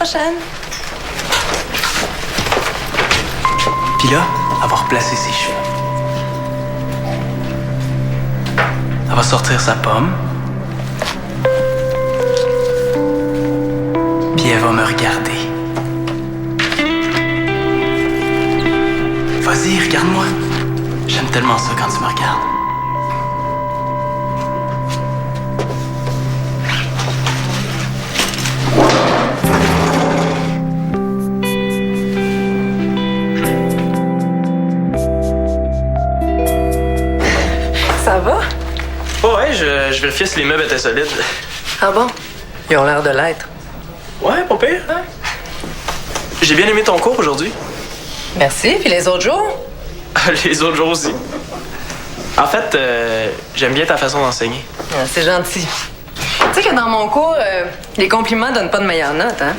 prochaine. Puis là, elle va replacer ses cheveux. Elle va sortir sa pomme. Puis elle va me regarder. Vas-y, regarde-moi. J'aime tellement ça quand tu me regardes. Ça va? Oh ouais, je vérifiais si les meubles étaient solides. Ah bon? Ils ont l'air de l'être. Ouais, pas pire. J'ai bien aimé ton cours aujourd'hui. Merci. Puis les autres jours? Les autres jours aussi. En fait, j'aime bien ta façon d'enseigner. Ah, c'est gentil. Tu sais que dans mon cours, les compliments donnent pas de meilleures notes, hein?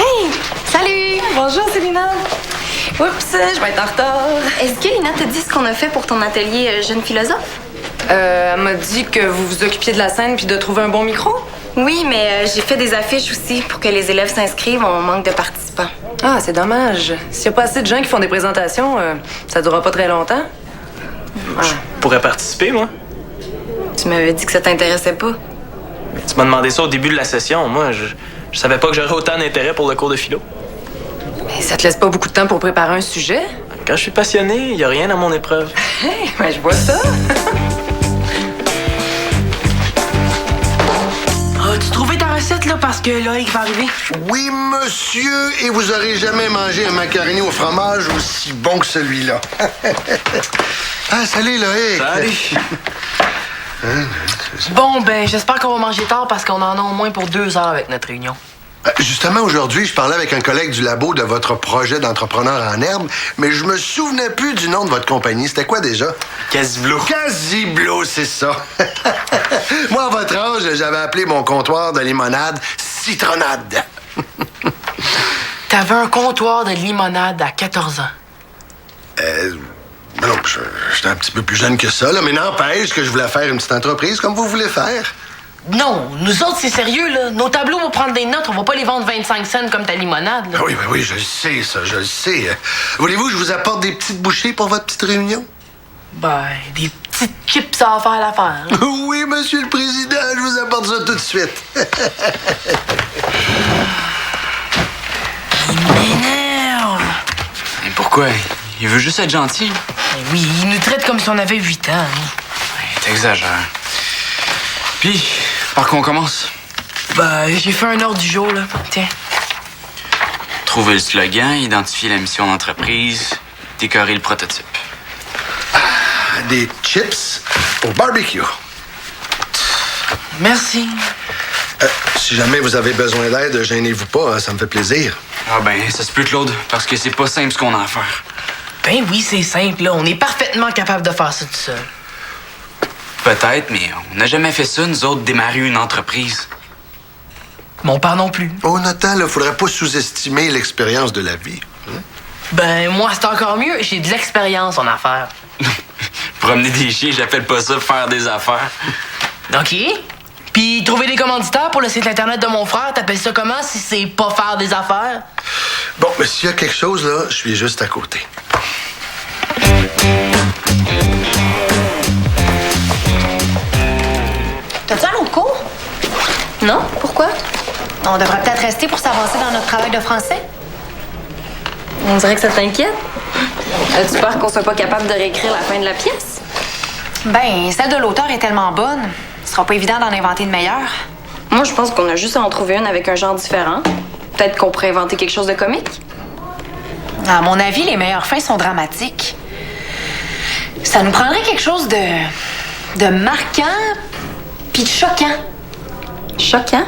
Hey! Salut! Bonjour, Célina. Oups, je vais être en retard. Est-ce que Lina t'a dit ce qu'on a fait pour ton atelier Jeune Philosophe? Elle m'a dit que vous vous occupiez de la scène puis de trouver un bon micro. Oui, mais j'ai fait des affiches aussi pour que les élèves s'inscrivent. On manque de participants. Ah, c'est dommage. S'il n'y a pas assez de gens qui font des présentations, ça durera pas très longtemps. Je pourrais participer, moi. Tu m'avais dit que ça t'intéressait pas. Tu m'as demandé ça au début de la session. Moi, je savais pas que j'aurais autant d'intérêt pour le cours de philo. Mais ça te laisse pas beaucoup de temps pour préparer un sujet? Quand je suis passionné, il y a rien à mon épreuve. Hey, ben je vois ça. As-tu trouvé ta recette, là, parce que Loïc va arriver? Oui, monsieur, et vous aurez jamais mangé un macaroni au fromage aussi bon que celui-là. Ah, salut, Loïc. Salut. Bon, ben, j'espère qu'on va manger tard parce qu'on en a au moins pour 2 heures avec notre réunion. Justement, aujourd'hui, je parlais avec un collègue du labo de votre projet d'entrepreneur en herbe, mais je me souvenais plus du nom de votre compagnie. C'était quoi déjà? Casiblo. Casiblo, c'est ça. Moi, à votre âge, j'avais appelé mon comptoir de limonade Citronade. T'avais un comptoir de limonade à 14 ans. Non, j'étais un petit peu plus jeune que ça, là, mais n'empêche que je voulais faire une petite entreprise comme vous voulez faire. Non, nous autres, c'est sérieux, là. Nos tableaux vont prendre des notes, on va pas les vendre 25 cents comme ta limonade, là. Oui, je le sais, ça, je le sais. Voulez-vous que je vous apporte des petites bouchées pour votre petite réunion? Ben, des petites chips à faire l'affaire. Oui, monsieur le président, je vous apporte ça tout de suite. Il m'énerve. Mais pourquoi? Il veut juste être gentil. Ben oui, il nous traite comme si on avait 8 ans. Hein. T'exagères. Puis, par quoi on commence? Ben, j'ai fait un ordre du jour, là. Tiens. Trouver le slogan, identifier la mission d'entreprise, décorer le prototype. Des chips au barbecue. Merci. Si jamais vous avez besoin d'aide, gênez-vous pas, hein, ça me fait plaisir. Ah ben, ça se peut, Claude, parce que c'est pas simple ce qu'on a à faire. Ben oui, c'est simple, là. On est parfaitement capable de faire ça tout seul. Peut-être, mais on n'a jamais fait ça, nous autres, démarrer une entreprise. Mon père non plus. Oh, Nathan, il faudrait pas sous-estimer l'expérience de la vie. Hein? Ben, moi, c'est encore mieux. J'ai de l'expérience en affaires. Promener des chiens, j'appelle pas ça faire des affaires. OK. Puis trouver des commanditaires pour le site Internet de mon frère, t'appelles ça comment si c'est pas faire des affaires? Bon, mais s'il y a quelque chose, là, je suis juste à côté. T'as-tu un autre cours? Non? Pourquoi? On devrait peut-être rester pour s'avancer dans notre travail de français. On dirait que ça t'inquiète. As-tu peur qu'on soit pas capable de réécrire la fin de la pièce? Ben, celle de l'auteur est tellement bonne, ce sera pas évident d'en inventer une meilleure. Moi, je pense qu'on a juste à en trouver une avec un genre différent. Peut-être qu'on pourrait inventer quelque chose de comique. À mon avis, les meilleures fins sont dramatiques. Ça nous prendrait quelque chose de marquant puis de choquant. Choquant?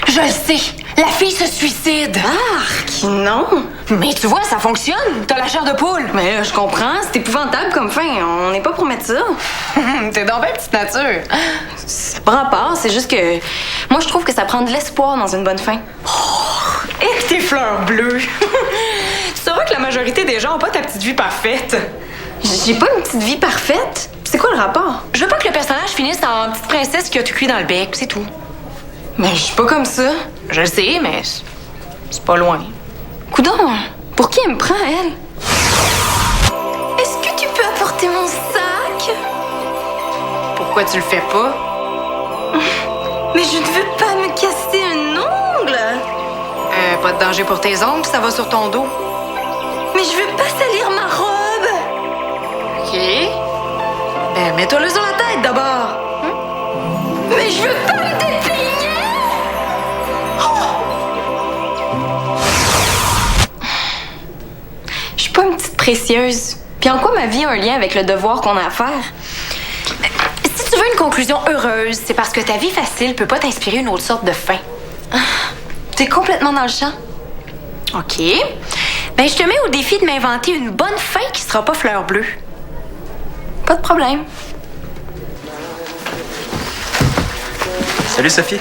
Je le sais, la fille se suicide. Arc! Non! Mais tu vois, ça fonctionne. T'as la chair de poule. Mais là, je comprends, c'est épouvantable comme fin. On n'est pas pour mettre ça. T'es donc bien petite nature. C'est pas rapport, c'est juste que moi, je trouve que ça prend de l'espoir dans une bonne fin. Et tes fleurs bleues. C'est vrai que la majorité des gens ont pas ta petite vie parfaite. J'ai pas une petite vie parfaite. C'est quoi le rapport? Je veux pas que le personnage finisse en petite princesse qui a tout cuit dans le bec, c'est tout. Mais je suis pas comme ça. Je le sais, mais c'est pas loin. Coudon, pour qui elle me prend, elle? Est-ce que tu peux apporter mon sac? Pourquoi tu le fais pas? Mais je ne veux pas me casser un ongle. Pas de danger pour tes ongles, ça va sur ton dos. Mais je veux pas salir ma robe. OK. Ben, mets-toi-le sur la tête d'abord. Mais je veux pas me dépeigner. Je suis pas une petite précieuse. Puis en quoi ma vie a un lien avec le devoir qu'on a à faire? Si tu veux une conclusion heureuse, c'est parce que ta vie facile peut pas t'inspirer une autre sorte de fin. T'es complètement dans le champ. OK. Ben, je te mets au défi de m'inventer une bonne fin qui sera pas fleur bleue. Pas de problème. Salut, Sophie.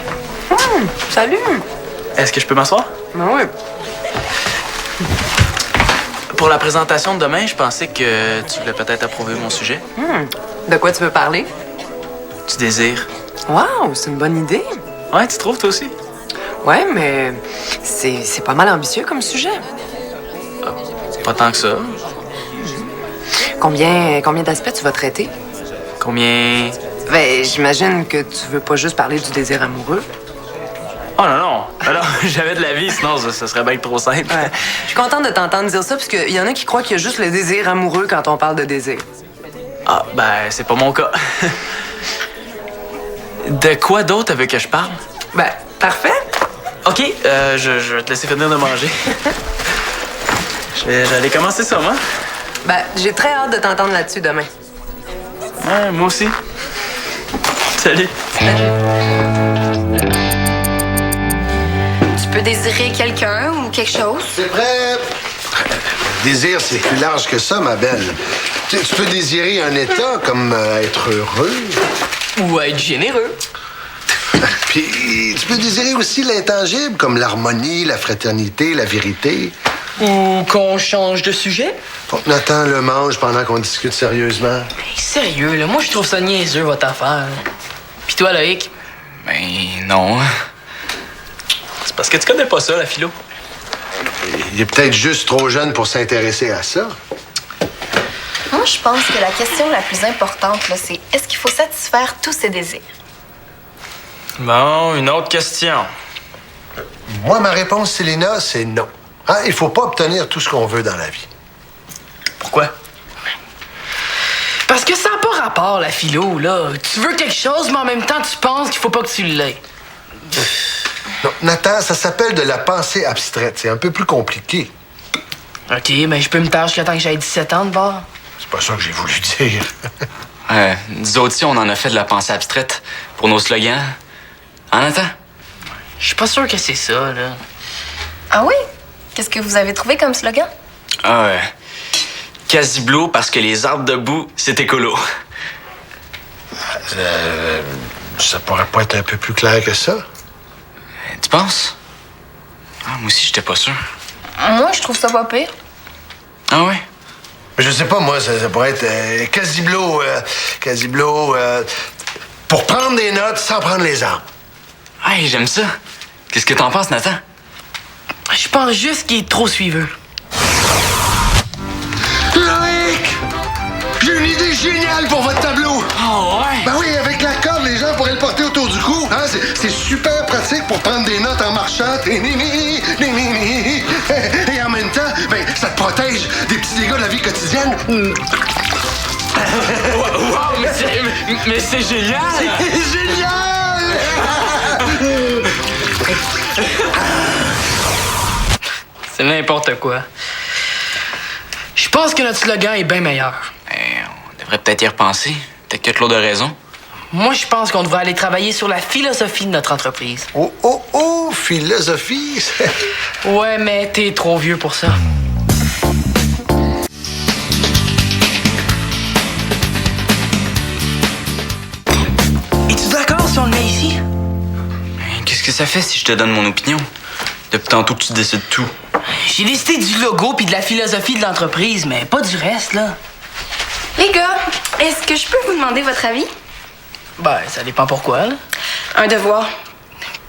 Salut! Est-ce que je peux m'asseoir? Ben oui. Pour la présentation de demain, je pensais que tu voulais peut-être approuver mon sujet. De quoi tu veux parler? Du désir. Wow, c'est une bonne idée. Ouais, tu trouves, toi aussi? Ouais, mais c'est pas mal ambitieux comme sujet. Pas tant que ça. Combien d'aspects tu vas traiter? Combien... Ben, j'imagine que tu veux pas juste parler du désir amoureux. Oh non, non. Alors, j'avais de la vie, sinon ça serait bien trop simple. Ouais. Je suis contente de t'entendre dire ça, parce qu'il y en a qui croient qu'il y a juste le désir amoureux quand on parle de désir. Ah, ben, c'est pas mon cas. De quoi d'autre avec que je parle? Ben, parfait. OK, je vais te laisser finir de manger. J'allais commencer ça, moi. Ben, j'ai très hâte de t'entendre là-dessus demain. Ouais, moi aussi. Salut. Tu peux désirer quelqu'un ou quelque chose? C'est prêt? Désir, c'est plus large que ça, ma belle. Tu peux désirer un état comme être heureux. Ou être généreux. Puis tu peux désirer aussi l'intangible, comme l'harmonie, la fraternité, la vérité. Ou qu'on change de sujet. Faut que Nathan le mange pendant qu'on discute sérieusement. Hey, sérieux, là, moi je trouve ça niaiseux, votre affaire. Puis toi, Loïc? Ben, non. C'est parce que tu connais pas ça, la philo. Il est peut-être juste trop jeune pour s'intéresser à ça. Moi, je pense que la question la plus importante, là, c'est est-ce qu'il faut satisfaire tous ses désirs? Bon, une autre question. Moi, ma réponse, Célina, c'est non. Hein, il faut pas obtenir tout ce qu'on veut dans la vie. Pourquoi? Parce que ça n'a pas rapport, la philo, là. Tu veux quelque chose, mais en même temps, tu penses qu'il faut pas que tu l'aies. Non, Nathan, ça s'appelle de la pensée abstraite. C'est un peu plus compliqué. OK, ben je peux me taire jusqu'à temps que j'aille 17 ans de bord. C'est pas ça que j'ai voulu dire. Nous autres aussi, on en a fait de la pensée abstraite pour nos slogans. Hein, Nathan? Je suis pas sûr que c'est ça, là. Ah oui? Qu'est-ce que vous avez trouvé comme slogan? Ah, Quasiblo parce que les arbres debout, c'est écolo. Ça pourrait pas être un peu plus clair que ça? Tu penses? Ah, moi aussi, j'étais pas sûr. Moi, je trouve ça pas pire. Ah ouais? Je sais pas, moi, ça pourrait être quasiblo, pour prendre des notes sans prendre les arbres. Hey, j'aime ça. Qu'est-ce que t'en penses, Nathan? Je pense juste qu'il est trop suiveux. Loïc! J'ai une idée géniale pour votre tableau! Oh ouais? Ben oui, avec la corde, les gens pourraient le porter autour du cou. Hein? C'est super pratique pour prendre des notes en marchant. Et en même temps, ben, ça te protège des petits dégâts de la vie quotidienne. Wow, mais c'est génial! Génial! C'est n'importe quoi. Je pense que notre slogan est bien meilleur. On devrait peut-être y repenser. Peut-être que Claude a raison. Moi, je pense qu'on devrait aller travailler sur la philosophie de notre entreprise. Oh, philosophie! Ouais, mais t'es trop vieux pour ça. Es-tu d'accord si on le met ici? Qu'est-ce que ça fait si je te donne mon opinion? Depuis tantôt que tu décides tout. J'ai décidé du logo puis de la philosophie de l'entreprise, mais pas du reste, là. Les gars, est-ce que je peux vous demander votre avis? Ben, ça dépend pourquoi, là. Un devoir.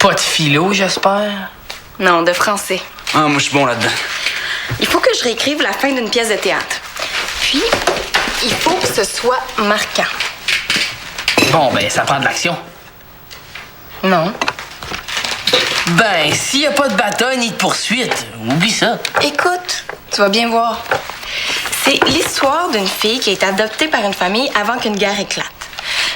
Pas de philo, j'espère? Non, de français. Ah, moi, je suis bon là-dedans. Il faut que je réécrive la fin d'une pièce de théâtre. Puis, il faut que ce soit marquant. Bon, ben, ça prend de l'action. Non. Ben, s'il y a pas de bataille ni de poursuite, oublie ça. Écoute, tu vas bien voir. C'est l'histoire d'une fille qui a été adoptée par une famille avant qu'une guerre éclate.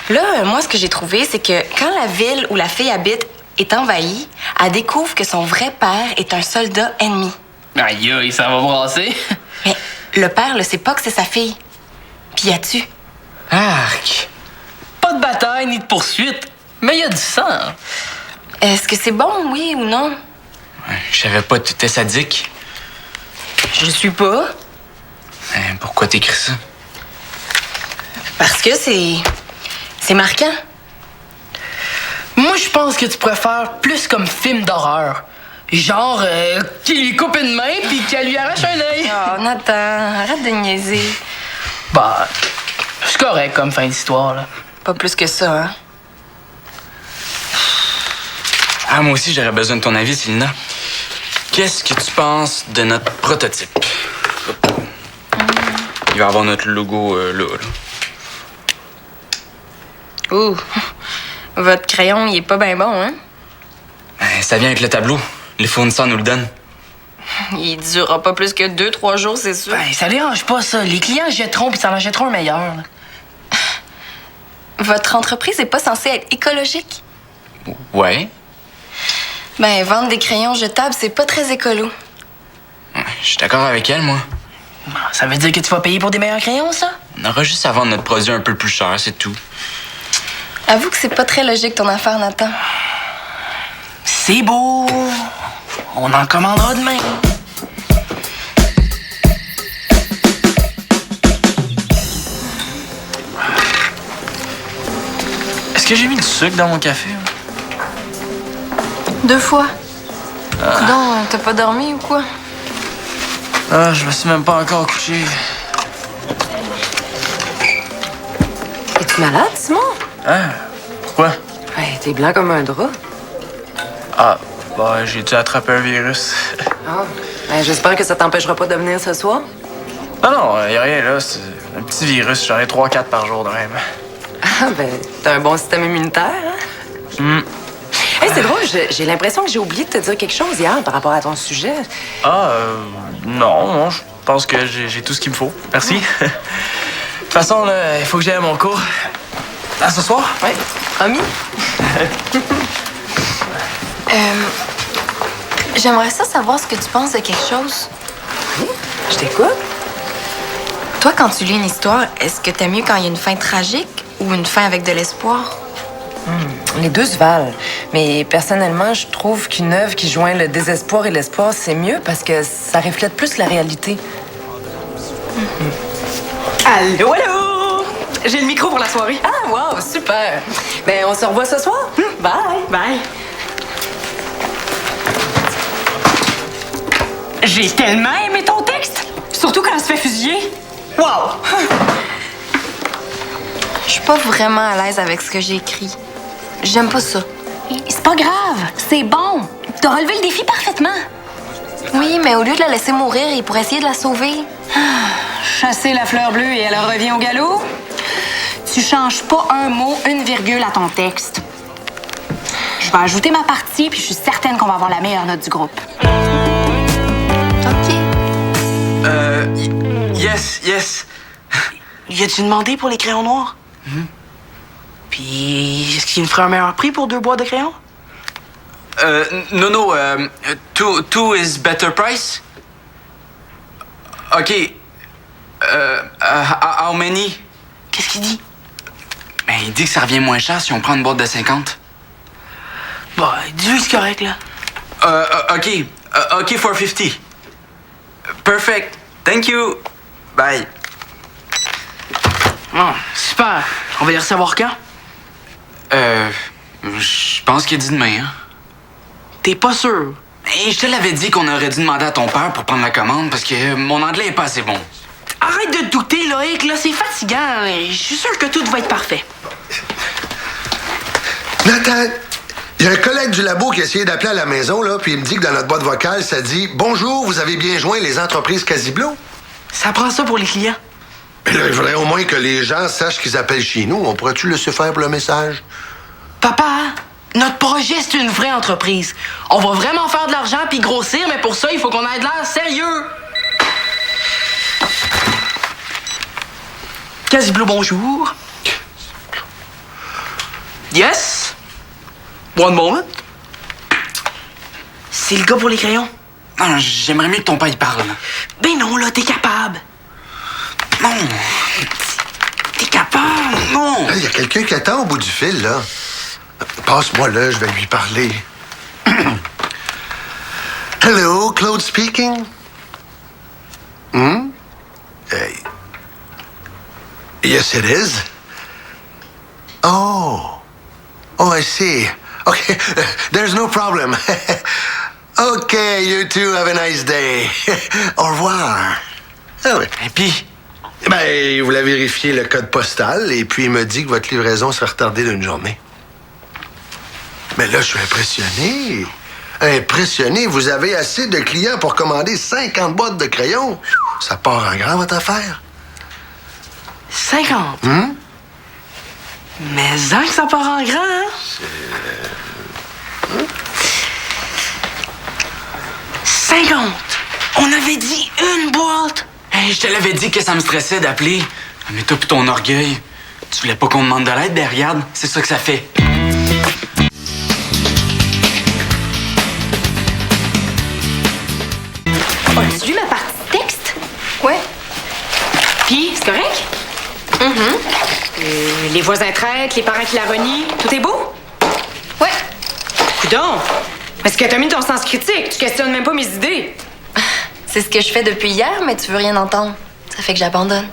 Là, moi, ce que j'ai trouvé, c'est que quand la ville où la fille habite est envahie, elle découvre que son vrai père est un soldat ennemi. Aïe, aïe, ça va brasser. Mais le père ne sait pas que c'est sa fille. Puis elle tue. Arc. Pas de bataille ni de poursuite, mais il y a du sang. Est-ce que c'est bon, oui ou non? Je savais pas que t'étais sadique. Je le suis pas. Pourquoi t'écris ça? Parce que c'est marquant. Moi, je pense que tu préfères plus comme film d'horreur. Genre, qu'il lui coupe une main puis qu'elle lui arrache un œil. Oh, Nathan, arrête de niaiser. Bah, c'est correct comme fin d'histoire, là. Pas plus que ça, hein? Ah, moi aussi, j'aurais besoin de ton avis, Célina. Qu'est-ce que tu penses de notre prototype? Il va avoir notre logo là. Ouh, votre crayon, il est pas bien bon, hein? Ça vient avec le tableau. Les fournisseurs nous le donnent. Il durera pas plus que 2-3 jours, c'est sûr. Ben, ça dérange pas, ça. Les clients jetteront puis ça en jetteront un meilleur, là. Votre entreprise est pas censée être écologique? Ouais. Ben, vendre des crayons jetables, c'est pas très écolo. Je suis d'accord avec elle, moi. Ça veut dire que tu vas payer pour des meilleurs crayons, ça? On aura juste à vendre notre produit un peu plus cher, c'est tout. Avoue que c'est pas très logique ton affaire, Nathan. C'est beau. On en commandera demain. Est-ce que j'ai mis du sucre dans mon café? 2 fois. Non, t'as pas dormi ou quoi? Ah, je me suis même pas encore couché. Es-tu malade, Simon? Hein? Pourquoi? Ouais, t'es blanc comme un drap. Ah, bah, j'ai dû attraper un virus. Ah, ben, j'espère que ça t'empêchera pas de venir ce soir. Non, y a rien là. C'est un petit virus. J'en ai 3-4 par jour de même. Ah, ben, t'as un bon système immunitaire, hein? Hey, c'est drôle, j'ai l'impression que j'ai oublié de te dire quelque chose hier par rapport à ton sujet. Ah, non, je pense que j'ai tout ce qu'il me faut. Merci. De toute façon, là, il faut que j'aille à mon cours. À ce soir? Oui, promis. J'aimerais ça savoir ce que tu penses de quelque chose. Je t'écoute. Toi, quand tu lis une histoire, est-ce que t'aimes mieux quand il y a une fin tragique ou une fin avec de l'espoir? Les deux se valent. Mais personnellement, je trouve qu'une œuvre qui joint le désespoir et l'espoir, c'est mieux parce que ça reflète plus la réalité. Allô, allô! J'ai le micro pour la soirée. Ah, wow, super. Ben, on se revoit ce soir. Bye. Bye. J'ai tellement aimé ton texte, surtout quand elle se fait fusiller. Wow! Je suis pas vraiment à l'aise avec ce que j'ai écrit. J'aime pas ça. C'est pas grave, c'est bon. T'as relevé le défi parfaitement. Oui, mais au lieu de la laisser mourir, il pourrait essayer de la sauver. Chasser la fleur bleue et elle revient au galop. Tu changes pas un mot, une virgule à ton texte. Je vais ajouter ma partie, puis je suis certaine qu'on va avoir la meilleure note du groupe. OK. Yes. Y a-tu demandé pour les crayons noirs? Puis, est-ce qu'il me ferait un meilleur prix pour 2 boîtes de crayons? No, two is better price? OK. How many? Qu'est-ce qu'il dit? Ben, il dit que ça revient moins cher si on prend une boîte de 50. Bah, dis-lui que c'est correct, là. OK, for 50. Perfect. Thank you. Bye. Oh, super. On va les recevoir quand? Je pense qu'il a dit demain, hein? T'es pas sûr? Et je te l'avais dit qu'on aurait dû demander à ton père pour prendre la commande parce que mon anglais est pas assez bon. Arrête de te douter, Loïc, là, c'est fatigant. Je suis sûr que tout va être parfait. Nathan, Il y a un collègue du labo qui a essayé d'appeler à la maison, là, puis il me dit que dans notre boîte vocale, ça dit « Bonjour, vous avez bien joint les entreprises Casiblo? » Ça prend ça pour les clients. Mais là, il faudrait au moins que les gens sachent qu'ils appellent chez nous. On pourrait-tu laisser faire pour le message? Papa, notre projet, c'est une vraie entreprise. On va vraiment faire de l'argent puis grossir, mais pour ça, il faut qu'on ait de l'air sérieux. Casiblo, bonjour. Yes? One moment. C'est le gars pour les crayons. Non, j'aimerais mieux que ton père y parle. Ben non, là, t'es capable. Non. T'es capable. Non. Il y a quelqu'un qui attend au bout du fil, là. Passe-moi là, je vais lui parler. Hello, Claude speaking. Yes, it is. Oh, I see. Okay, there's no problem. Okay, you two have a nice day. Au revoir. Ah oui. Et puis, Ben, il voulait vérifier le code postal et puis il me dit que votre livraison sera retardée d'une journée. Mais là, je suis impressionné. Impressionné. Vous avez assez de clients pour commander 50 boîtes de crayons. Ça part en grand, votre affaire. 50. Mais en que ça part en grand, hein? 50. On avait dit une boîte. hey, je te l'avais dit que ça me stressait d'appeler. Mais toi pis ton orgueil, tu voulais pas qu'on demande de l'aide? Ben regarde, c'est ça que ça fait. As-tu lu ma partie de texte? Ouais. Puis, c'est correct? Les voisins traitent, les parents qui la renient, tout est beau? Ouais. Coudonc! Est-ce que t'as mis ton sens critique? Tu questionnes même pas mes idées. C'est ce que je fais depuis hier, mais tu veux rien entendre. Ça fait que j'abandonne.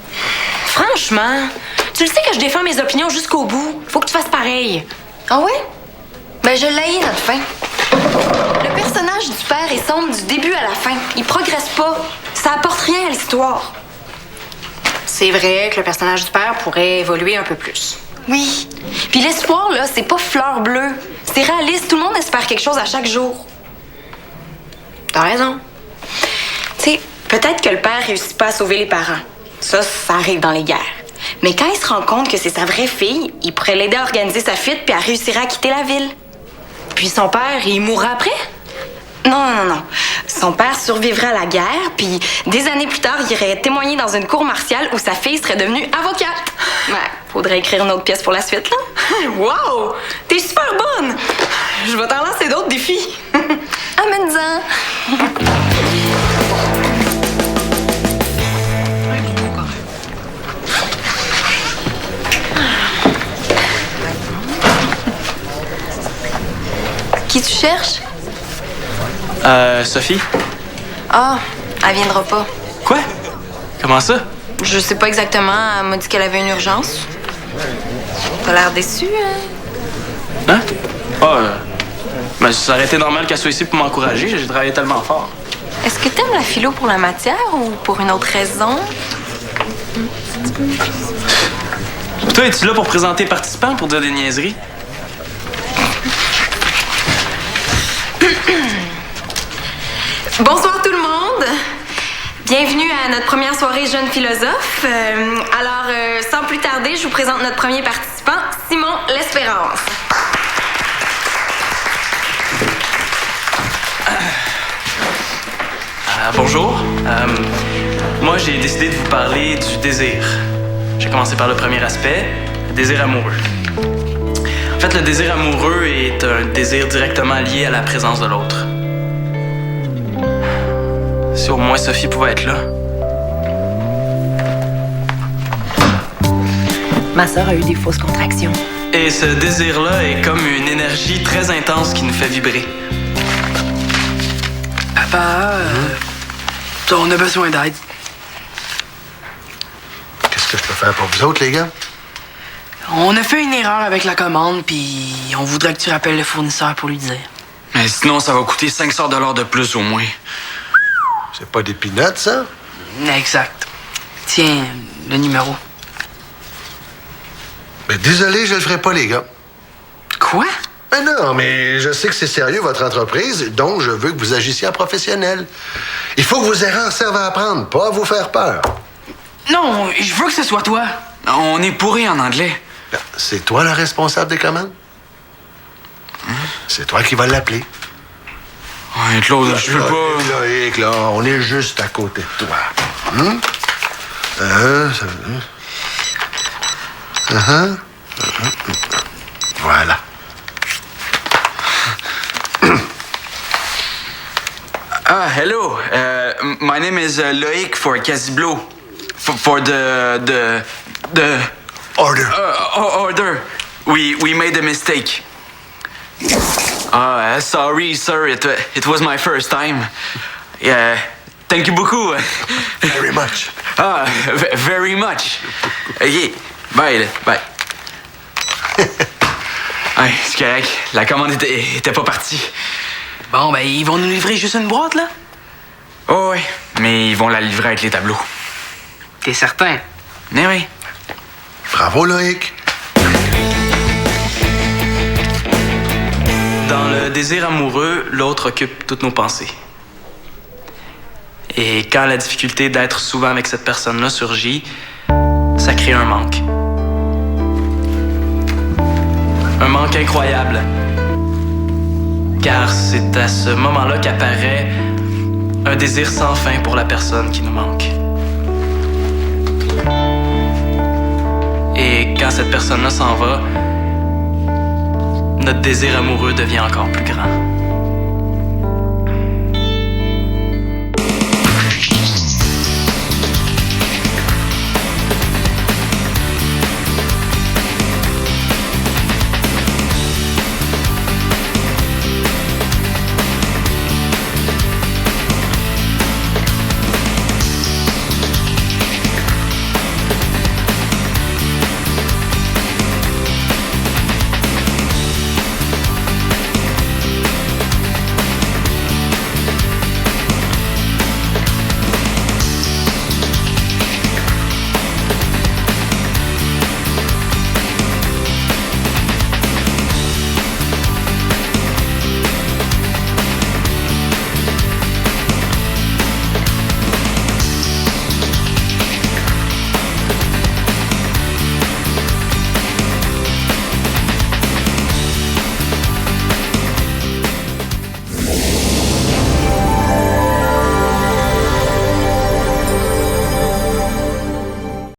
Franchement, tu le sais que je défends mes opinions jusqu'au bout. Faut que tu fasses pareil. Ah ouais? Ben, je l'haïs, notre fin. Le personnage du père est sombre du début à la fin. Il progresse pas. Ça apporte rien à l'histoire. C'est vrai que le personnage du père pourrait évoluer un peu plus. Oui. Puis l'espoir, là, c'est pas fleur bleue. C'est réaliste. Tout le monde espère quelque chose à chaque jour. T'as raison. Tu sais, peut-être que le père réussit pas à sauver les parents. Ça arrive dans les guerres. Mais quand il se rend compte que c'est sa vraie fille, il pourrait l'aider à organiser sa fuite puis à réussir à quitter la ville. Puis son père, il mourra après? Non. Son père survivrait à la guerre, puis des années plus tard, il irait témoigner dans une cour martiale où sa fille serait devenue avocate. Ouais, faudrait écrire une autre pièce pour la suite, là. Wow! T'es super bonne! Je vais t'en lancer d'autres défis. Amène-en. Qui tu cherches? Sophie? Ah, elle viendra pas. Quoi? Comment ça? Je sais pas exactement. Elle m'a dit qu'elle avait une urgence. T'as l'air déçu, hein? Hein? Ben, ça aurait été normal qu'elle soit ici pour m'encourager. J'ai travaillé tellement fort. Est-ce que t'aimes la philo pour la matière ou pour une autre raison? Toi, es-tu là pour présenter les participants pour dire des niaiseries? Bonsoir tout le monde. Bienvenue à notre première soirée Jeunes Philosophes. Sans plus tarder, je vous présente notre premier participant, Simon L'Espérance. Bonjour. Moi, j'ai décidé de vous parler du désir. J'ai commencé par le premier aspect, le désir amoureux. En fait, le désir amoureux est un désir directement lié à la présence de l'autre. Si au moins Sophie pouvait être là. Ma sœur a eu des fausses contractions. Et ce désir-là est comme une énergie très intense qui nous fait vibrer. Papa, on a besoin d'aide. Qu'est-ce que je peux faire pour vous autres, les gars? On a fait une erreur avec la commande, puis on voudrait que tu rappelles le fournisseur pour lui dire. Mais sinon, ça va coûter 500 $ de plus au moins. C'est pas des peanuts, ça? Exact. Tiens, le numéro. Ben, désolé, je le ferai pas, les gars. Quoi? Ah non, mais je sais que c'est sérieux, votre entreprise, donc je veux que vous agissiez en professionnel. Il faut que vos erreurs servent à apprendre, pas à vous faire peur. Non, je veux que ce soit toi. On est pourri en anglais. C'est toi le responsable des commandes? C'est toi qui vas l'appeler. Ouais, Claude, je peux pas... Loïc, là, on est juste à côté de toi. Voilà. Hello. My name is Loïc for Casiblo. For the Order. order. We made a mistake. Sorry, sir. It was my first time. Yeah. Thank you beaucoup. Very much. Very much. OK. Bye. Ouais, c'est correct. La commande était pas partie. Bon, ben, ils vont nous livrer juste une boîte, là? Oh, ouais. Mais ils vont la livrer avec les tableaux. T'es certain? Mais oui. Bravo, Loïc. Dans le désir amoureux, l'autre occupe toutes nos pensées. Et quand la difficulté d'être souvent avec cette personne-là surgit, ça crée un manque. Un manque incroyable. Car c'est à ce moment-là qu'apparaît un désir sans fin pour la personne qui nous manque. Et quand cette personne-là s'en va, notre désir amoureux devient encore plus grand.